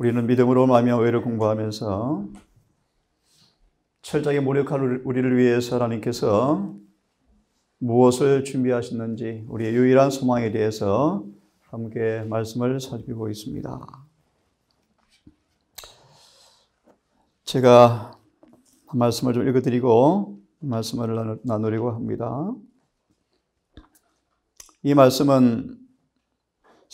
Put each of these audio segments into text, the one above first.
우리는 믿음으로 말미암아 의를 공부하면서 철저하게 모력할 우리를 위해서 하나님께서 무엇을 준비하셨는지 우리의 유일한 소망에 대해서 함께 말씀을 살피고 있습니다. 제가 말씀을 좀 읽어드리고 말씀을 나누려고 합니다. 이 말씀은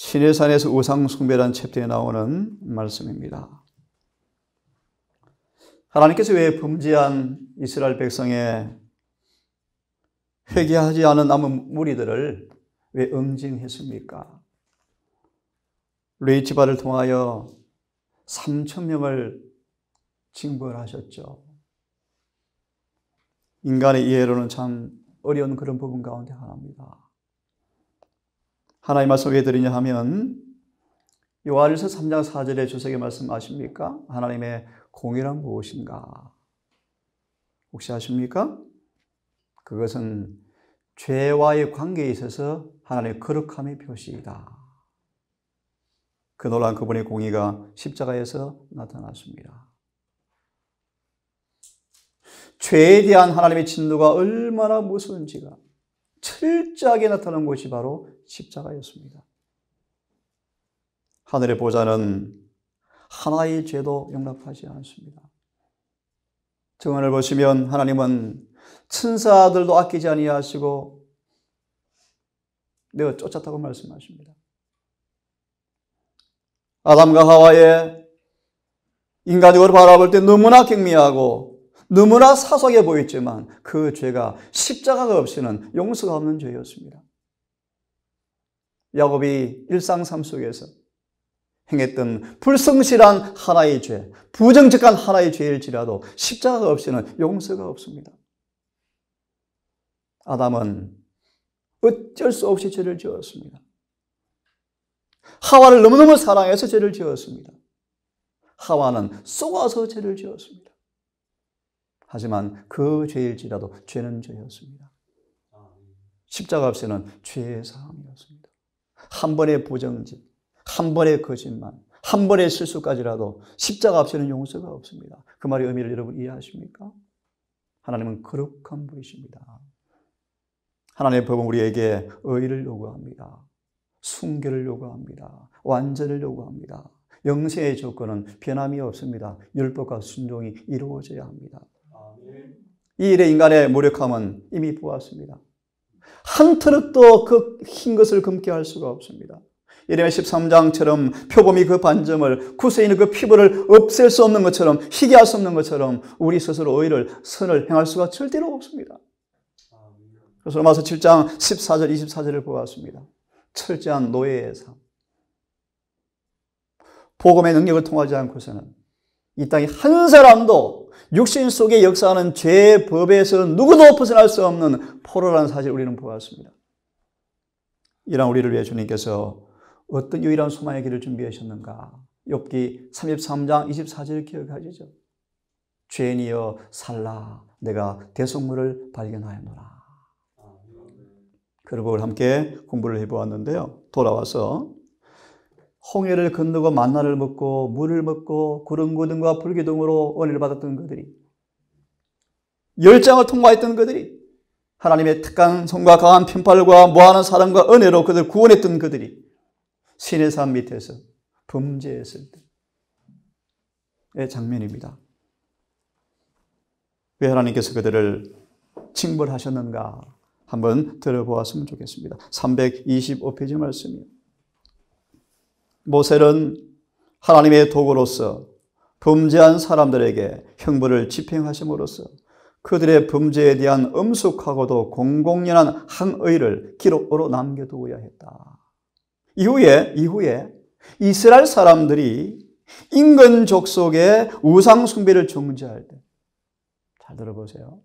시내산에서 우상숭배라는 챕터에 나오는 말씀입니다. 하나님께서 왜 범죄한 이스라엘 백성의 회개하지 않은 남은 무리들을 왜 응징했습니까? 레이치바를 통하여 3,000명을 징벌하셨죠. 인간의 이해로는 참 어려운 그런 부분 가운데 하나입니다. 하나님 말씀 왜 드리냐 하면 요한일서 3장 4절의 주석의 말씀 아십니까? 하나님의 공의란 무엇인가? 혹시 아십니까? 그것은 죄와의 관계에 있어서 하나님의 거룩함의 표시이다. 그 놀라운 그분의 공의가 십자가에서 나타났습니다. 죄에 대한 하나님의 진노가 얼마나 무서운지가 철저하게 나타난 곳이 바로 십자가였습니다. 하늘의 보좌는 하나의 죄도 용납하지 않습니다. 정언을 보시면 하나님은 천사들도 아끼지 아니하시고 내가 쫓았다고 말씀하십니다. 아담과 하와의 인간적으로 바라볼 때 너무나 경미하고 너무나 사소하게 보였지만 그 죄가 십자가가 없이는 용서가 없는 죄였습니다. 야곱이 일상 삶 속에서 행했던 불성실한 하나의 죄, 부정직한 하나의 죄일지라도 십자가가 없이는 용서가 없습니다. 아담은 어쩔 수 없이 죄를 지었습니다. 하와를 너무너무 사랑해서 죄를 지었습니다. 하와는 속아서 죄를 지었습니다. 하지만 그 죄일지라도 죄는 죄였습니다. 십자가 없이는 죄의 사함이었습니다. 한 번의 부정직, 한 번의 거짓말, 한 번의 실수까지라도 십자가 없이는 용서가 없습니다. 그 말의 의미를 여러분 이해하십니까? 하나님은 거룩한 분이십니다. 하나님의 법은 우리에게 의를 요구합니다. 순결을 요구합니다. 완전을 요구합니다. 영생의 조건은 변함이 없습니다. 율법과 순종이 이루어져야 합니다. 이 일에 인간의 무력함은 이미 보았습니다. 한 트럭도 그 흰 것을 금게 할 수가 없습니다. 예레미야 13장처럼 표범이 그 반점을, 구세에 있는 그 피부를 없앨 수 없는 것처럼, 희게 할 수 없는 것처럼 우리 스스로 의를, 선을 행할 수가 절대로 없습니다. 그래서 로마서 7장 14절, 24절을 보았습니다. 철저한 노예의 삶. 복음의 능력을 통하지 않고서는 이 땅에 한 사람도 육신 속에 역사하는 죄의 법에서 누구도 벗어날 수 없는 포로라는 사실을 우리는 보았습니다. 이런 우리를 위해 주님께서 어떤 유일한 소망의 길을 준비하셨는가? 욥기 33장 24절을 기억하시죠? 죄인이여 살라, 내가 대속물을 발견하였노라. 그걸 함께 공부를 해보았는데요. 돌아와서 홍해를 건너고 만나를 먹고 물을 먹고 구름기둥과 불기둥으로 은혜를 받았던 그들이, 열장을 통과했던 그들이, 하나님의 특강 성과 강한 편팔과 무한한 사랑과 은혜로 그들을 구원했던 그들이 시내산 밑에서 범죄했을 때의 장면입니다. 왜 하나님께서 그들을 징벌하셨는가 한번 들어보았으면 좋겠습니다. 325페이지 말씀이요. 모세는 하나님의 도구로서 범죄한 사람들에게 형벌을 집행하심으로써 그들의 범죄에 대한 엄숙하고도 공공연한 항의를 기록으로 남겨두어야 했다. 이후에 이스라엘 사람들이 인근 족속의 우상 숭배를 중지할 때, 잘 들어보세요.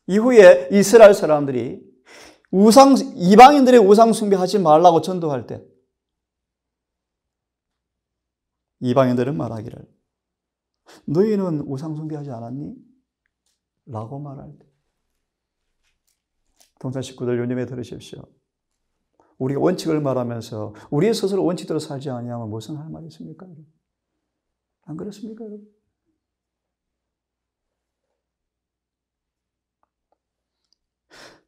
이후에 이스라엘 사람들이 이방인들의 우상 숭배하지 말라고 전도할 때, 이방인들은 말하기를 너희는 우상 숭배하지 않았니? 라고 말할 때, 동산 식구들 유념해 들으십시오. 우리가 원칙을 말하면서 우리 스스로 원칙대로 살지 아니하면 무슨 할 말이 있습니까? 안 그렇습니까, 여러분?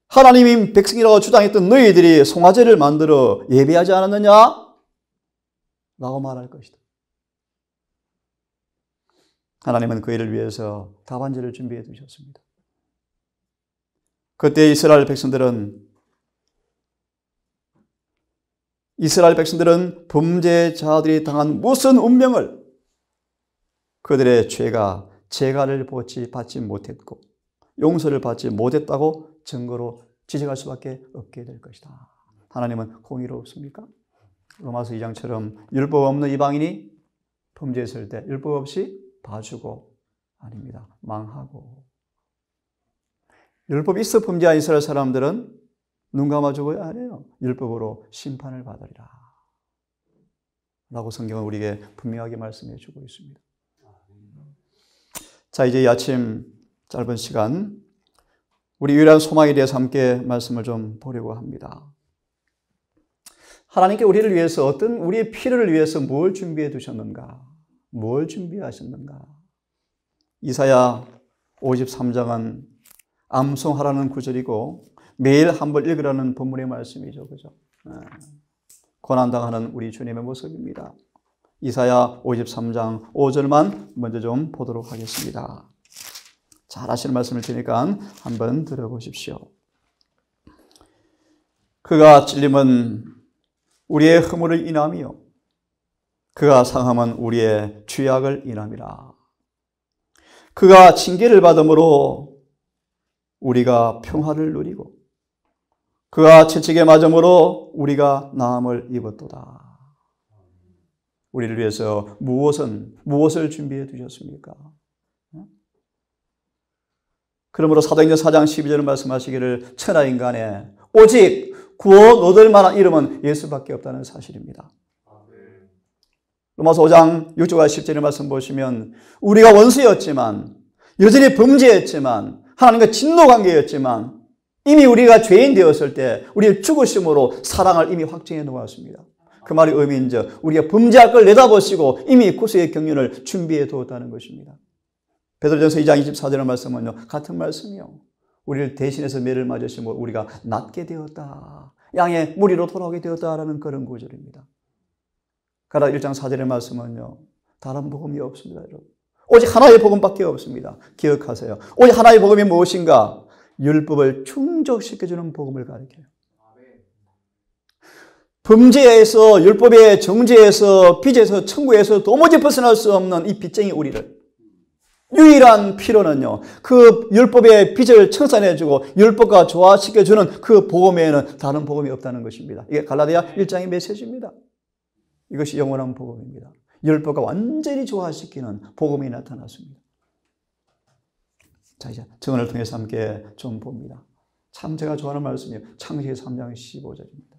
하나님이 백성이라고 주장했던 너희들이 송아지를 만들어 예배하지 않았느냐? 라고 말할 것이다. 하나님은 그 일을 위해서 답안지를 준비해 두셨습니다. 그때 이스라엘 백성들은 범죄자들이 당한 무슨 운명을, 그들의 죄가 재갈을 받지 못했고 용서를 받지 못했다고 증거로 지적할 수밖에 없게 될 것이다. 하나님은 공의롭습니까? 로마서 2장처럼 율법 없는 이방인이 범죄했을 때 율법 없이 봐주고, 아닙니다. 망하고. 율법이 있어 범죄한 이스라엘 사람들은 눈 감아주고 안 해요. 율법으로 심판을 받으리라 라고 성경은 우리에게 분명하게 말씀해 주고 있습니다. 자, 이제 이 아침 짧은 시간 우리 유일한 소망에 대해서 함께 말씀을 좀 보려고 합니다. 하나님께 우리를 위해서 우리의 필요를 위해서 뭘 준비해 두셨는가? 뭘 준비하셨는가? 이사야 53장은 암송하라는 구절이고 매일 한 번 읽으라는 본문의 말씀이죠. 그죠? 고난당하는 우리 주님의 모습입니다. 이사야 53장 5절만 먼저 좀 보도록 하겠습니다. 잘 아시는 말씀을 드리니까 한번 들어보십시오. 그가 찔림은 우리의 허물을 인함이요 그가 상함은 우리의 죄악을 인함이라. 그가 징계를 받음으로 우리가 평화를 누리고 그가 채찍에 맞음으로 우리가 나음을 입었도다. 우리를 위해서 무엇을 준비해 두셨습니까? 그러므로 사도행전 4장 12절을 말씀하시기를 천하인간에 오직 구원 얻을 만한 이름은 예수밖에 없다는 사실입니다. 로마서 5장 6절과 10절의 말씀 보시면 우리가 원수였지만 여전히 범죄했지만 하나님과 진노관계였지만 이미 우리가 죄인 되었을 때 우리의 죽으심으로 사랑을 이미 확정해 놓았습니다. 그 말의 의미인즉 우리가 범죄할 걸 내다보시고 이미 구속의 경륜을 준비해 두었다는 것입니다. 베드로전서 2장 24절의 말씀은요, 같은 말씀이요. 우리를 대신해서 매를 맞으시고 우리가 낫게 되었다. 양의 무리로 돌아오게 되었다라는 그런 구절입니다. 가라 1장 4절의 말씀은요, 다른 복음이 없습니다, 여러분. 오직 하나의 복음밖에 없습니다. 기억하세요. 오직 하나의 복음이 무엇인가? 율법을 충족시켜주는 복음을 가리켜요. 범죄에서, 율법의 정죄에서, 빚에서, 천국에서 도무지 벗어날 수 없는 이 빚쟁이 우리를 유일한 필요는요, 그 율법의 빚을 청산해주고 율법과 조화시켜주는 그 복음 외에는 다른 복음이 없다는 것입니다. 이게 갈라디아 1장의 메시지입니다. 이것이 영원한 복음입니다. 율법과 완전히 조화시키는 복음이 나타났습니다. 자, 이제 증언을 통해서 함께 좀 봅니다. 참 제가 좋아하는 말씀이에요. 창세기 3장 15절입니다.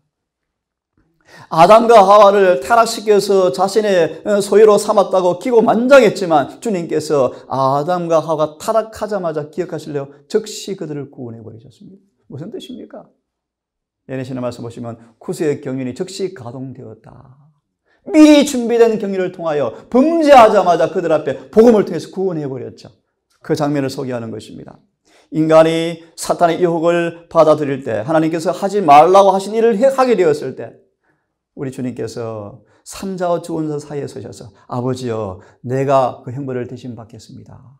아담과 하와를 타락시켜서 자신의 소유로 삼았다고 기고만장했지만 주님께서 아담과 하와가 타락하자마자 기억하실래요? 즉시 그들을 구원해 버리셨습니다. 무슨 뜻입니까? 예레미야 말씀 보시면 구속의 경륜이 즉시 가동되었다. 미리 준비된 경륜을 통하여 범죄하자마자 그들 앞에 복음을 통해서 구원해 버렸죠. 그 장면을 소개하는 것입니다. 인간이 사탄의 유혹을 받아들일 때, 하나님께서 하지 말라고 하신 일을 하게 되었을 때 우리 주님께서 산자와 죽은 자 사이에 서셔서 아버지여, 내가 그 형벌을 대신 받겠습니다.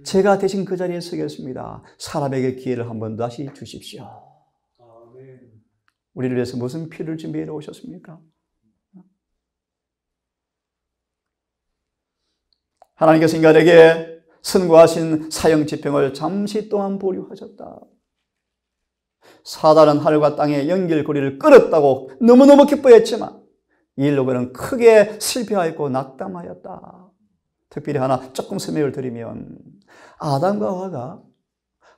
제가 대신 그 자리에 서겠습니다. 사람에게 기회를 한 번 다시 주십시오. 우리를 위해서 무슨 피를 준비해 놓으셨습니까? 하나님께서 인간에게 선고하신 사형 집행을 잠시 동안 보류하셨다. 사단은 하늘과 땅의 연결고리를 끊었다고 너무너무 기뻐했지만 이 일로 그는 크게 실패하였고 낙담하였다. 특별히 하나 조금 설명을 드리면 아담과 하와가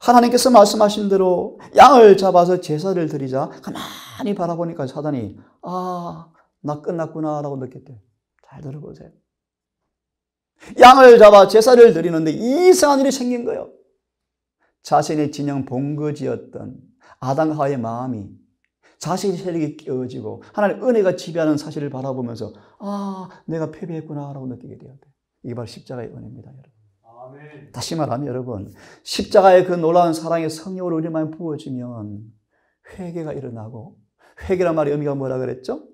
하나님께서 말씀하신 대로 양을 잡아서 제사를 드리자 가만히 바라보니까 사단이 나 끝났구나 라고 느꼈대요. 잘 들어보세요. 양을 잡아 제사를 드리는데 이상한 일이 생긴 거예요. 자신의 진영 본거지였던 아담 하와의 마음이 자신의 세력이 깨어지고 하나님의 은혜가 지배하는 사실을 바라보면서 내가 패배했구나 라고 느끼게 되었대요. 이게 바로 십자가의 은혜입니다, 여러분. 아멘. 다시 말하면 여러분, 십자가의 그 놀라운 사랑의 성령으로 우리만 부어지면 회개가 일어나고, 회개란 말의 의미가 뭐라 그랬죠?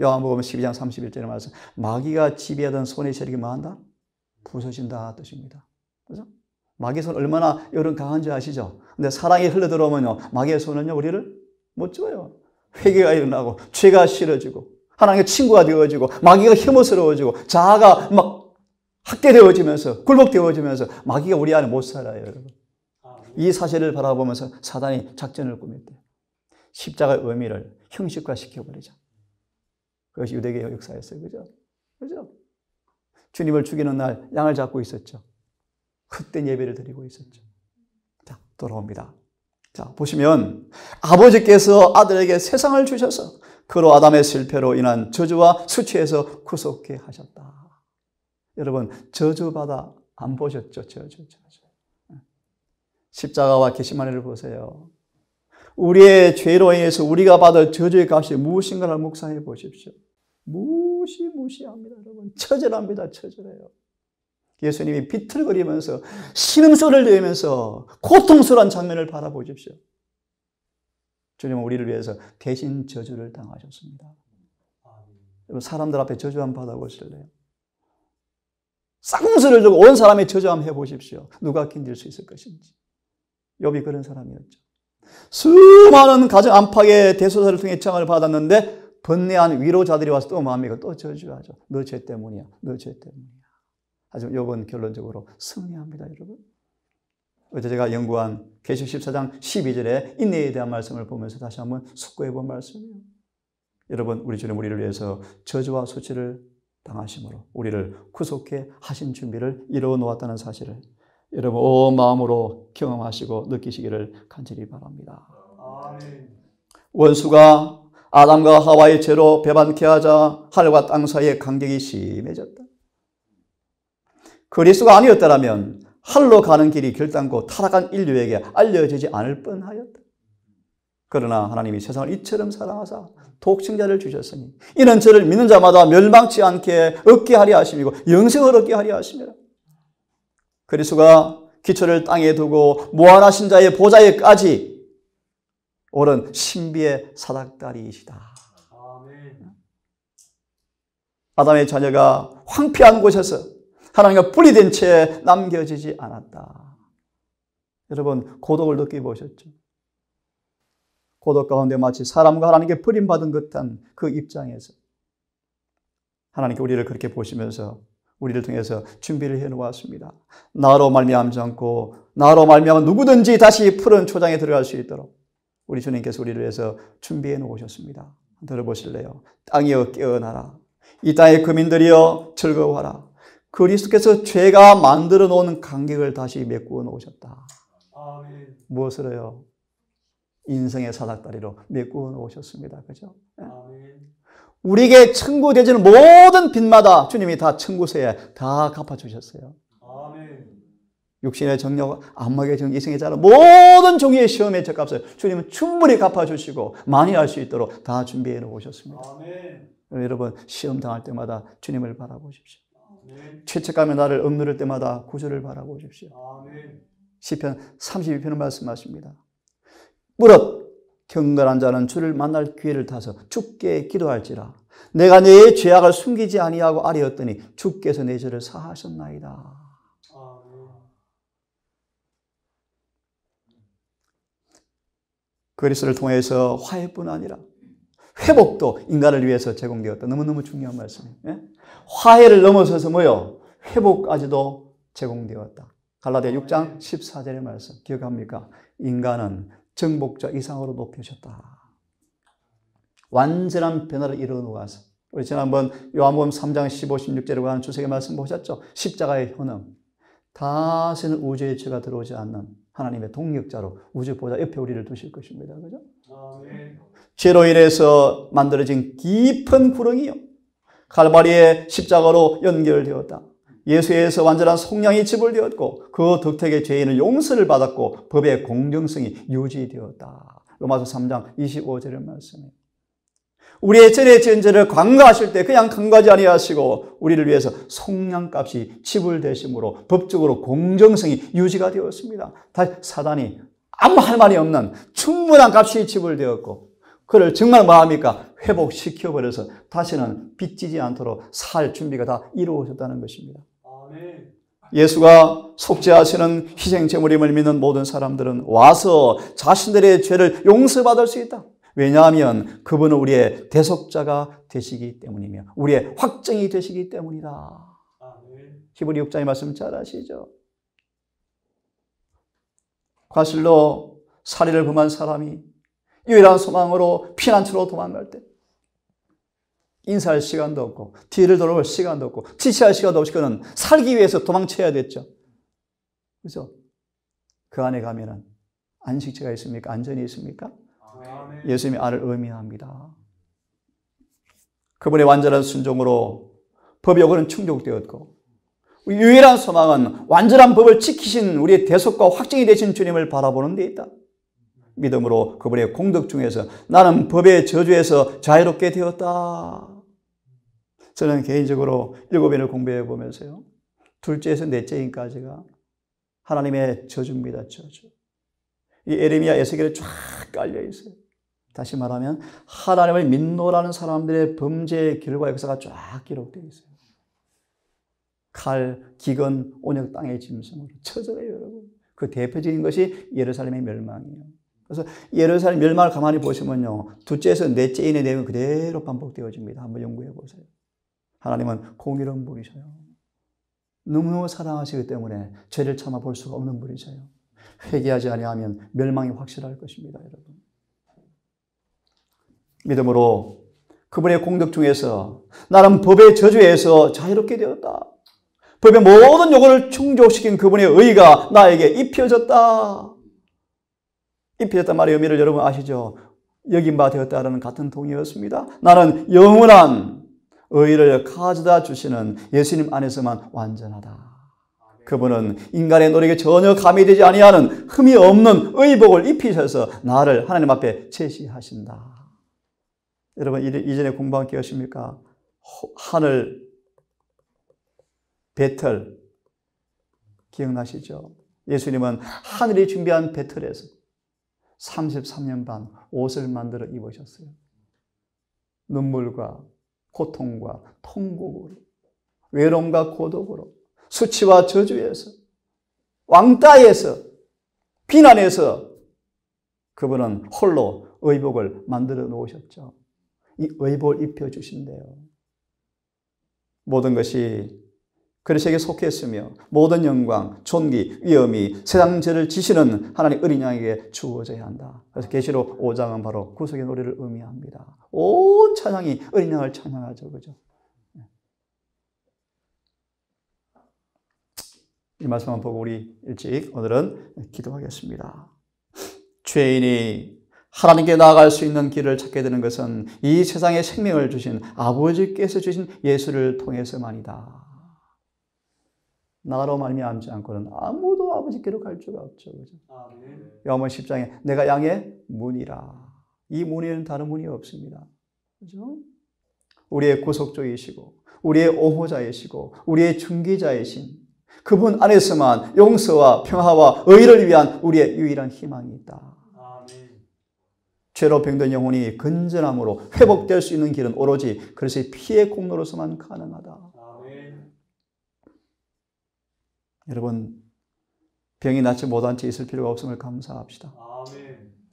요한복음 12장 31절의 말씀, 마귀가 지배하던 손의 세력이 뭐한다? 부서진다 뜻입니다. 그죠? 마귀의 손 얼마나 여러분 강한지 아시죠? 근데 사랑이 흘러들어오면요, 마귀의 손은요, 우리를 못 줘요. 회개가 일어나고, 죄가 싫어지고, 하나님의 친구가 되어지고, 마귀가 혐오스러워지고, 자아가 막 학대되어지면서, 굴복되어지면서, 마귀가 우리 안에 못 살아요, 여러분. 이 사실을 바라보면서 사단이 작전을 꾸몄대요. 십자가의 의미를 형식화 시켜버리자. 그것이 유대계 역사였어요. 그죠? 그죠? 주님을 죽이는 날 양을 잡고 있었죠. 헛된 예배를 드리고 있었죠. 자, 돌아옵니다. 자, 보시면 아버지께서 아들에게 세상을 주셔서 그로 아담의 실패로 인한 저주와 수치에서 구속케 하셨다. 여러분, 저주받아 안 보셨죠? 저주. 십자가와 겟세마네를 보세요. 우리의 죄로 인해서 우리가 받을 저주의 값이 무엇인가를 묵상해 보십시오. 무시합니다, 여러분. 처절합니다, 처절해요. 예수님이 비틀거리면서 신음소리를 내면서 고통스러운 장면을 바라보십시오. 주님은 우리를 위해서 대신 저주를 당하셨습니다. 여러분, 사람들 앞에 저주 한번 받아보실래요? 쌍수를 들고 온 사람의 저주 한번 해보십시오. 누가 견딜 수 있을 것인지. 욥이 그런 사람이었죠. 수많은 가정 안팎의 대소사를 통해 청을 받았는데 번뇌한 위로자들이 와서 또 마음이고 또 저주하죠. 너 죄 때문이야. 너 죄 때문이야. 하지만 욥은 결론적으로 승리합니다, 여러분. 어제 제가 연구한 계시록 14장 12절에 인내에 대한 말씀을 보면서 다시 한번 숙고해 본 말씀이에요. 여러분, 우리 주님 우리를 위해서 저주와 수치를 당하심으로 우리를 구속해 하신 준비를 이루어 놓았다는 사실을 여러분 온 마음으로 경험하시고 느끼시기를 간절히 바랍니다. 아멘. 원수가 아담과 하와의 죄로 배반케 하자 하늘과 땅 사이의 간격이 심해졌다. 그리스도가 아니었다면 하늘로 가는 길이 결단코 타락한 인류에게 알려지지 않을 뻔하였다. 그러나 하나님이 세상을 이처럼 사랑하사 독생자를 주셨으니 이는 저를 믿는 자마다 멸망치 않게 얻게 하려 하심이고 영생을 얻게 하려 하심이라. 그리스도가 기초를 땅에 두고 무한하신 자의 보좌에까지 오른 신비의 사닥다리이시다. 아멘. 아담의 자녀가 황폐한 곳에서 하나님과 분리된 채 남겨지지 않았다. 여러분, 고독을 느껴보셨죠? 고독 가운데 마치 사람과 하나님께 버림받은 듯한 그 입장에서 하나님께 우리를 그렇게 보시면서 우리를 통해서 준비를 해놓았습니다. 나로 말미암지 않고 나로 말미암아 누구든지 다시 푸른 초장에 들어갈 수 있도록 우리 주님께서 우리를 위해서 준비해 놓으셨습니다. 들어보실래요? 땅이여 깨어나라. 이 땅의 거민들이여 즐거워하라. 그리스도께서 죄가 만들어 놓은 간격을 다시 메꾸어 놓으셨다. 아멘. 무엇으로요? 인생의 사닥다리로 메꾸어 놓으셨습니다. 그죠? 아멘. 우리에게 청구되지는 모든 빚마다 주님이 다 청구세에 다 갚아주셨어요. 아멘. 육신의 정력, 안목의 정력, 이생의 자랑, 모든 종류의 시험의 죗값을 주님은 충분히 갚아주시고 많이 할 수 있도록 다 준비해 놓으셨습니다. 아멘. 여러분, 시험 당할 때마다 주님을 바라보십시오. 아멘. 죄책감에 나를 억누를 때마다 구주를 바라보십시오. 아멘. 시편 32편은 말씀하십니다. 무릇 경건한 자는 주를 만날 기회를 타서 주께 기도할지라. 내가 내 죄악을 숨기지 아니하고 아뢰었더니 주께서 내 죄를 사하셨나이다. 아멘. 그리스도를 통해서 화해뿐 아니라 회복도 인간을 위해서 제공되었다. 너무너무 중요한 말씀이에요. 예? 화해를 넘어서서 뭐요? 회복까지도 제공되었다. 갈라디아 6장 14절의 말씀 기억합니까? 인간은 정복자 이상으로 높여졌다. 완전한 변화를 이루어 놓아서 우리 지난번 요한복음 3장 15, 16절에 관한 주석의 말씀 보셨죠? 십자가의 효능. 다시는 우주의 죄가 들어오지 않는 하나님의 동력자로 우주 보좌 옆에 우리를 두실 것입니다. 그죠? 아멘. 죄로 인해서 만들어진 깊은 구렁이요. 칼바리의 십자가로 연결되었다. 예수에서 완전한 속량이 지불되었고 그 덕택의 죄인은 용서를 받았고 법의 공정성이 유지되었다. 로마서 3장 25절의 말씀이에요. 우리의 전에 지은 죄를 관과하실 때 그냥 관과하지 아니하시고 우리를 위해서 속량값이 지불되심으로 법적으로 공정성이 유지가 되었습니다. 다시 사단이 아무 할 말이 없는 충분한 값이 지불되었고 그를 정말 뭐합니까? 회복시켜버려서 다시는 빚지지 않도록 살 준비가 다 이루어졌다는 것입니다. 아멘. 예수가 속죄하시는 희생제물임을 믿는 모든 사람들은 와서 자신들의 죄를 용서받을 수 있다. 왜냐하면 그분은 우리의 대속자가 되시기 때문이며 우리의 확정이 되시기 때문이다. 아멘. 히브리 6장의 말씀 잘 아시죠? 과실로 살인을 범한 사람이 유일한 소망으로 피난처로 도망갈 때 인사할 시간도 없고 뒤를 돌아볼 시간도 없고 지체할 시간도 없이 그는 살기 위해서 도망쳐야 됐죠. 그죠? 그 안에 가면은 안식처가 있습니까? 안전이 있습니까? 아멘. 예수님의 알을 의미합니다. 그분의 완전한 순종으로 법의 요구는 충족되었고 유일한 소망은 완전한 법을 지키신 우리의 대속과 확증이 되신 주님을 바라보는 데 있다. 믿음으로 그분의 공덕 중에서 나는 법의 저주에서 자유롭게 되었다. 저는 개인적으로 7인을 공부해 보면서요. 둘째에서 넷째인까지가 하나님의 저주입니다. 저주. 이 에레미야 에스겔에 쫙 깔려 있어요. 다시 말하면 하나님을 믿노라는 사람들의 범죄의 결과 역사가 쫙 기록되어 있어요. 칼, 기근, 온역 땅의 짐승으로 처절해요, 여러분. 그 대표적인 것이 예루살렘의 멸망이에요. 그래서 예루살렘 멸망을 가만히 보시면요. 둘째에서 넷째인의 내용이 그대로 반복되어집니다. 한번 연구해 보세요. 하나님은 공의로운 분이셔요. 너무너무 사랑하시기 때문에 죄를 참아 볼 수가 없는 분이셔요. 회개하지 아니하면 멸망이 확실할 것입니다, 여러분. 믿음으로 그분의 공덕 중에서 나는 법의 저주에서 자유롭게 되었다. 법의 모든 요구를 충족시킨 그분의 의가 나에게 입혀졌다. 입혀졌단 말의 의미를 여러분 아시죠? 여긴 바 되었다라는 같은 동의였습니다. 나는 영원한 의를 가져다 주시는 예수님 안에서만 완전하다. 그분은 인간의 노력에 전혀 가미되지 아니하는 흠이 없는 의복을 입히셔서 나를 하나님 앞에 제시하신다. 여러분 이전에 공부한 게 있습니까? 하늘 배틀 기억나시죠? 예수님은 하늘이 준비한 배틀에서 33년 반 옷을 만들어 입으셨어요. 눈물과 고통과 통곡으로 외로움과 고독으로 수치와 저주에서 왕따에서 비난에서 그분은 홀로 의복을 만들어 놓으셨죠. 이 의복을 입혀주신대요. 모든 것이 그리스도에게 속했으며 모든 영광, 존귀, 위엄이 세상 죄를 지시는 하나님 어린 양에게 주어져야 한다. 그래서 계시록 5장은 바로 구속의 노래를 의미합니다. 온 찬양이 어린 양을 찬양하죠. 그죠? 이 말씀만 보고 우리 일찍 오늘은 기도하겠습니다. 죄인이 하나님께 나아갈 수 있는 길을 찾게 되는 것은 이 세상에 생명을 주신 아버지께서 주신 예수를 통해서만이다. 나로 말미암지 않고는 아무도 아버지께로 갈 수가 없죠. 그죠? 요한복음 10장에 내가 양의 문이라. 이 문에는 다른 문이 없습니다. 그죠? 우리의 구속주이시고 우리의 옹호자이시고 우리의 중기자이신 그분 안에서만 용서와 평화와 의를 위한 우리의 유일한 희망이 있다. 죄로 병든 영혼이 건전함으로 회복될 수 있는 길은 오로지 그리스도의 피의 공로로서만 가능하다. 여러분 병이 낫지 못한 채 있을 필요가 없음을 감사합시다.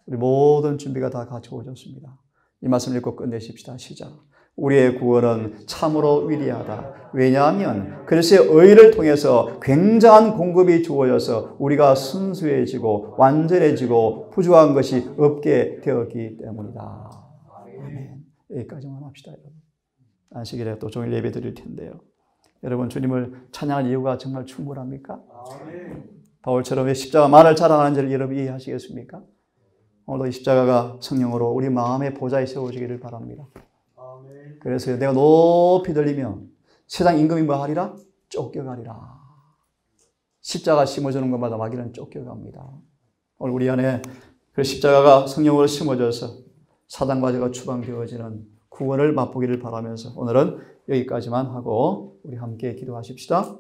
우리 모든 준비가 다 갖추어졌습니다. 이 말씀을 읽고 끝내십시다. 시작. 우리의 구원은 참으로 위대하다. 왜냐하면 그리스도의 의를 통해서 굉장한 공급이 주어져서 우리가 순수해지고 완전해지고 부족한 것이 없게 되었기 때문이다. 아멘. 여기까지만 합시다. 여러분. 안식일에 또 종일 예배 드릴 텐데요. 여러분 주님을 찬양할 이유가 정말 충분합니까? 바울처럼 왜 십자가만을 자랑하는지를 여러분 이해하시겠습니까? 오늘도 이 십자가가 성령으로 우리 마음의 보좌에 세워지기를 바랍니다. 그래서 내가 높이 들리면 세상 임금이 뭐 하리라? 쫓겨가리라. 십자가 심어주는 것마다 마귀는 쫓겨갑니다. 오늘 우리 안에 그 십자가가 성령으로 심어져서 사단과 제가 추방되어지는 구원을 맛보기를 바라면서 오늘은 여기까지만 하고 우리 함께 기도하십시다.